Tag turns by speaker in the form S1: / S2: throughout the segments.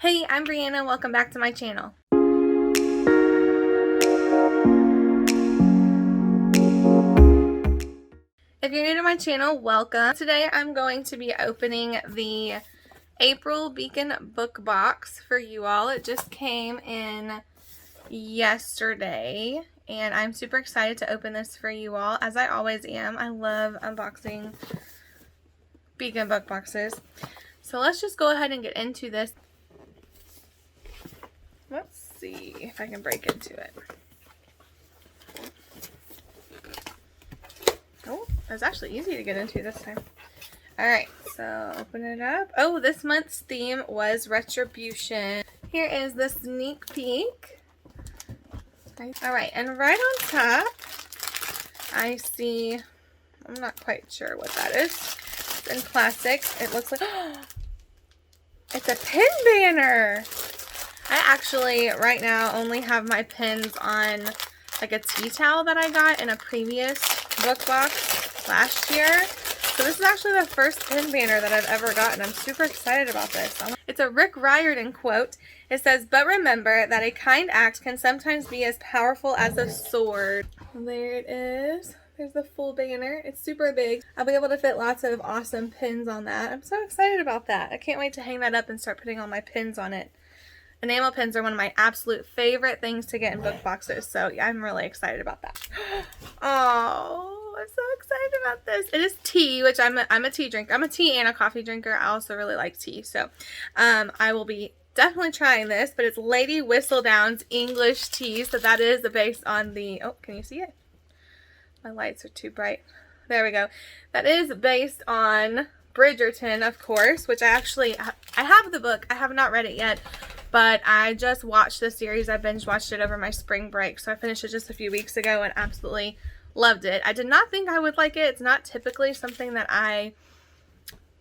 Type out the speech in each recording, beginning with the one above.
S1: Hey, I'm Brianna. Welcome back to my channel. If you're new to my channel, welcome. Today I'm going to be opening the April Beacon book box for you all. It just came in yesterday and I'm super excited to open this for you all, as I always am. I love unboxing Beacon book boxes. So let's just go ahead and get into this. Let's see if I can break into it. Oh, that's actually easy to get into this time. Alright, so open it up. Oh, this month's theme was Retribution. Here is the sneak peek. Alright, and right on top, I see, I'm not quite sure what that is. It's in plastic. It looks like, it's a pin banner. I actually, right now, only have my pins on like a tea towel that I got in a previous book box last year. So this is actually the first pin banner that I've ever gotten. I'm super excited about this. It's a Rick Riordan quote. It says, "But remember that a kind act can sometimes be as powerful as a sword." There it is. There's the full banner. It's super big. I'll be able to fit lots of awesome pins on that. I'm so excited about that. I can't wait to hang that up and start putting all my pins on it. Enamel pins are one of my absolute favorite things to get in book boxes, so yeah, I'm really excited about that. Oh, I'm so excited about this. It is tea, which I'm a tea drinker. I'm a tea and a coffee drinker. I also really like tea, so I will be definitely trying this, but it's Lady Whistledown's English tea, so that is based on the, oh, can you see it? My lights are too bright. There we go. That is based on Bridgerton, of course, which I have the book. I have not read it yet. But I just watched the series. I binge watched it over my spring break. So I finished it just a few weeks ago and absolutely loved it. I did not think I would like it. It's not typically something that I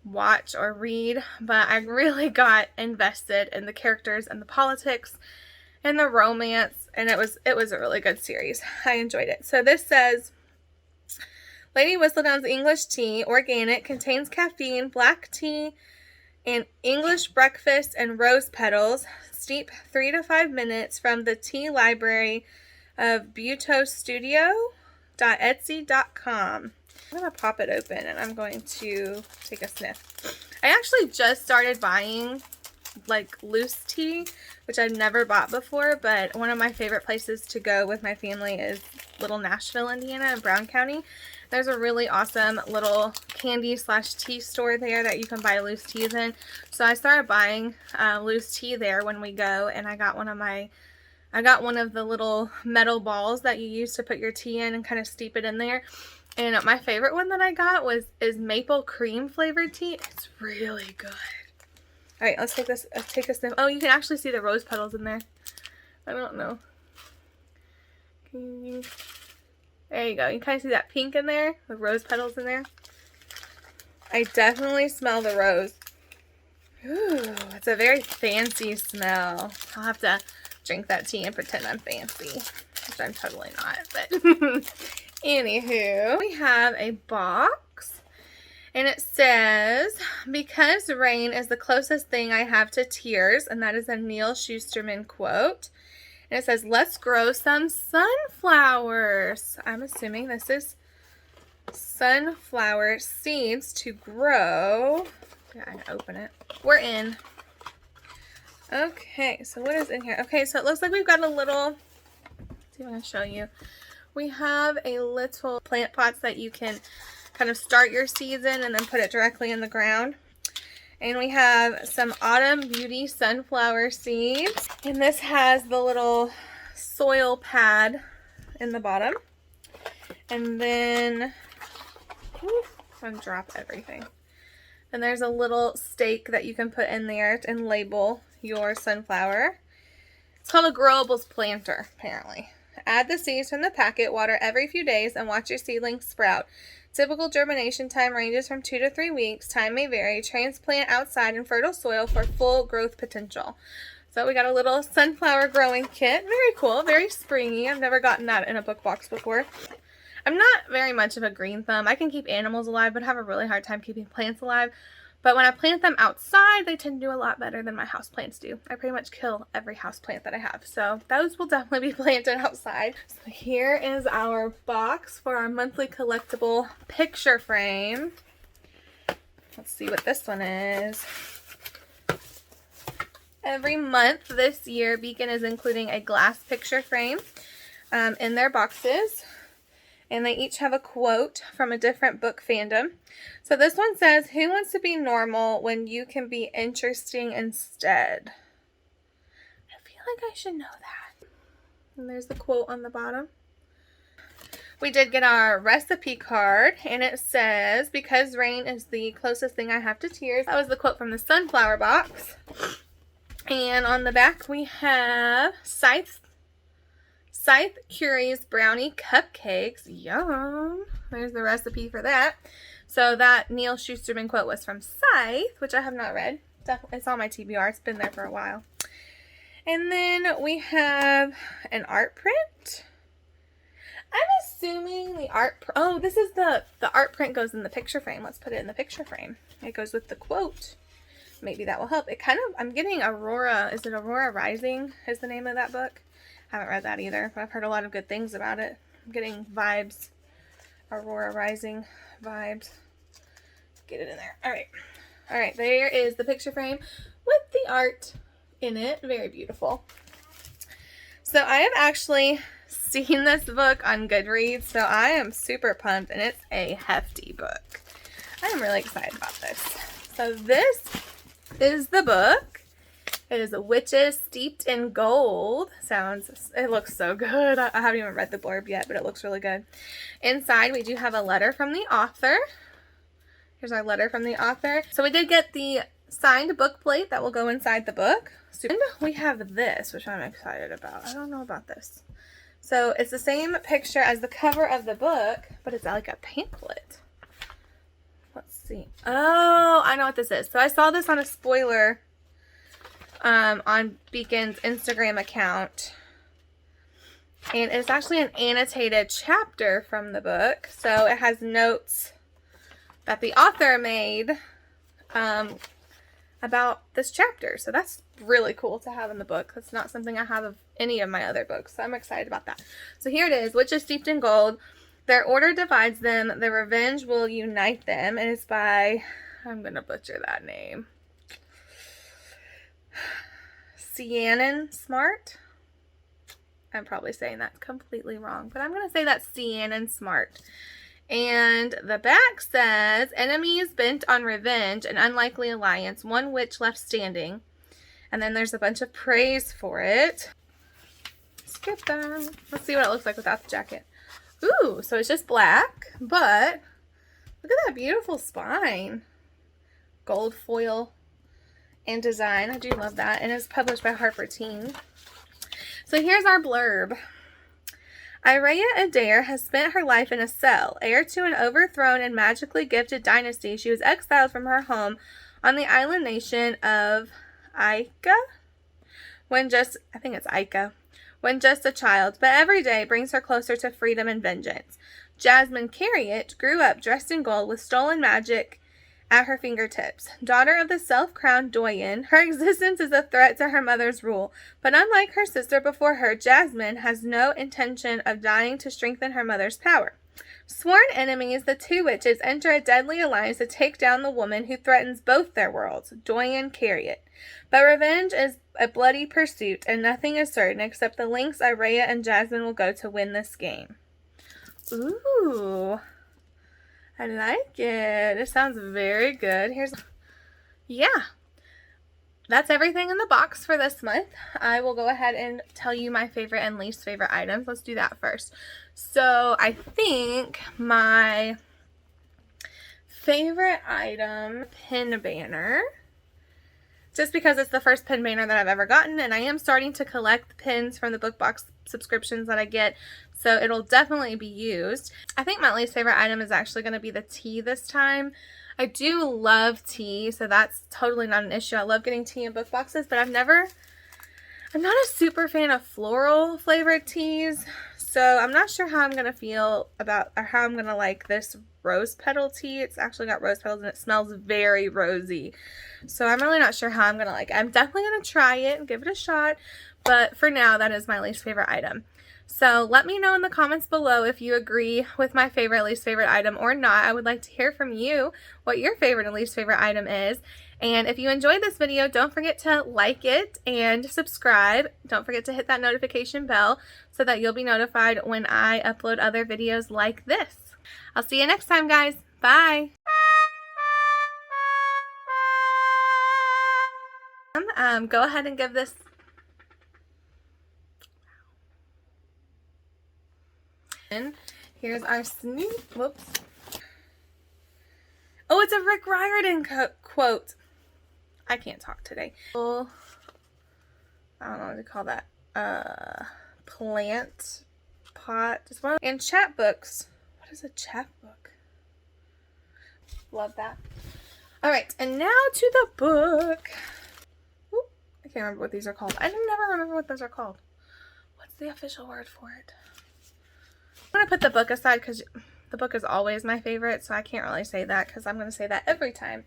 S1: watch or read, but I really got invested in the characters and the politics and the romance, and it was a really good series. I enjoyed it. So this says, Lady Whistledown's English tea, organic, contains caffeine, black tea, and English breakfast and rose petals. Steep 3 to 5 minutes from the tea library of butostudio.etsy.com. I'm going to pop it open and I'm going to take a sniff. I actually just started buying like loose tea, which I've never bought before, but one of my favorite places to go with my family is Little Nashville, Indiana in Brown County. There's a really awesome little candy / tea store there that you can buy loose teas in. So I started buying loose tea there when we go, and I got one of the little metal balls that you use to put your tea in and kind of steep it in there. And my favorite one that I got is maple cream flavored tea. It's really good. All right, let's take a sniff. Oh, you can actually see the rose petals in there. I don't know. There you go. You can kind of see that pink in there, the rose petals in there. I definitely smell the rose. Ooh, it's a very fancy smell. I'll have to drink that tea and pretend I'm fancy, which I'm totally not. But anywho, we have a box, and it says, "Because rain is the closest thing I have to tears," and that is a Neil Shusterman quote. And it says, "Let's grow some sunflowers." I'm assuming this is sunflower seeds to grow. Yeah, I can open it. We're in. Okay, so what is in here? Okay, so it looks like we've got a little, let's see if I can show you. We have a little plant pots that you can kind of start your seeds in and then put it directly in the ground. And we have some Autumn Beauty sunflower seeds. And this has the little soil pad in the bottom. And then, I'm gonna drop everything. And there's a little stake that you can put in there and label your sunflower. It's called a growables planter, apparently. Add the seeds from the packet, water every few days, and watch your seedlings sprout. Typical germination time ranges from 2 to 3 weeks. Time may vary. Transplant outside in fertile soil for full growth potential. So we got a little sunflower growing kit. Very cool. Very springy. I've never gotten that in a book box before. I'm not very much of a green thumb. I can keep animals alive, but have a really hard time keeping plants alive. But when I plant them outside, they tend to do a lot better than my houseplants do. I pretty much kill every houseplant that I have. So those will definitely be planted outside. So here is our box for our monthly collectible picture frame. Let's see what this one is. Every month this year, Beacon is including a glass picture frame in their boxes. And they each have a quote from a different book fandom. So this one says, "Who wants to be normal when you can be interesting instead?" I feel like I should know that. And there's the quote on the bottom. We did get our recipe card, and it says, "Because rain is the closest thing I have to tears." That was the quote from the sunflower box. And on the back we have Scythe Curie's brownie cupcakes. Yum. There's the recipe for that. So that Neil Shusterman quote was from Scythe, which I have not read. It's on my TBR. It's been there for a while. And then we have an art print. I'm assuming the oh, this is the art print goes in the picture frame. Let's put it in the picture frame. It goes with the quote. Maybe that will help. It kind of, I'm getting Aurora, is it Aurora Rising is the name of that book? Haven't read that either, but I've heard a lot of good things about it. I'm getting vibes. Aurora Rising vibes. Get it in there. Alright. Alright, there is the picture frame with the art in it. Very beautiful. So I have actually seen this book on Goodreads, so I am super pumped, and it's a hefty book. I am really excited about this. So this is the book. It is Witches Steeped in Gold. It looks so good. I haven't even read the blurb yet, but it looks really good. Inside, we do have a letter from the author. Here's our letter from the author. So we did get the signed book plate that will go inside the book. And we have this, which I'm excited about. I don't know about this. So it's the same picture as the cover of the book, but it's like a pamphlet. Let's see. Oh, I know what this is. So I saw this on a spoiler on Beacon's Instagram account, and it's actually an annotated chapter from the book. So it has notes that the author made about this chapter. So that's really cool to have in the book. That's not something I have of any of my other books, so I'm excited about that. So here it is, Witches Steeped in Gold. Their order divides them, their revenge will unite them, and it's by, I'm gonna butcher that name, Siennan Smart. I'm probably saying that completely wrong, but I'm gonna say that's Siennan Smart. And the back says, enemies bent on revenge, an unlikely alliance, one witch left standing. And then there's a bunch of praise for it. Skip that. Let's see what it looks like without the jacket. Ooh, so it's just black, but look at that beautiful spine. Gold foil and design. I do love that. And it's published by Harper Teen. So here's our blurb. Irea Adair has spent her life in a cell. Heir to an overthrown and magically gifted dynasty, she was exiled from her home on the island nation of Ica? When just a child, but every day brings her closer to freedom and vengeance. Jasmine Carriot grew up dressed in gold with stolen magic at her fingertips. Daughter of the self-crowned Doyen, her existence is a threat to her mother's rule, but unlike her sister before her, Jasmine has no intention of dying to strengthen her mother's power. Sworn enemies, the two witches enter a deadly alliance to take down the woman who threatens both their worlds, Doyen Carriot. But revenge is a bloody pursuit, and nothing is certain except the lengths Irea and Jasmine will go to win this game. Ooh, I like it. It sounds very good. Yeah, that's everything in the box for this month. I will go ahead and tell you my favorite and least favorite items. Let's do that first. So I think my favorite item, pin banner, just because it's the first pin banner that I've ever gotten, and I am starting to collect pins from the book box subscriptions that I get, so it'll definitely be used. I think my least favorite item is actually going to be the tea this time. I do love tea, so that's totally not an issue. I love getting tea in book boxes, but I'm not a super fan of floral flavored teas. So So I'm not sure how I'm going to feel about, or how I'm going to like this rose petal tea. It's actually got rose petals and it smells very rosy. So I'm really not sure how I'm going to like it. I'm definitely going to try it and give it a shot. But for now, that is my least favorite item. So let me know in the comments below if you agree with my favorite, least favorite item or not. I would like to hear from you what your favorite and least favorite item is. And if you enjoyed this video, don't forget to like it and subscribe. Don't forget to hit that notification bell so that you'll be notified when I upload other videos like this. I'll see you next time, guys. Bye. Go ahead and give this. Here's our sneak. Whoops. Oh, it's a Rick Riordan quote. I can't talk today. I don't know what to call that. Plant pot. Just one. And chapbooks. What is a chapbook? Love that. All right, and now to the book. Ooh, I can't remember what these are called. I never remember what those are called. What's the official word for it? I'm going to put the book aside because the book is always my favorite, so I can't really say that because I'm going to say that every time.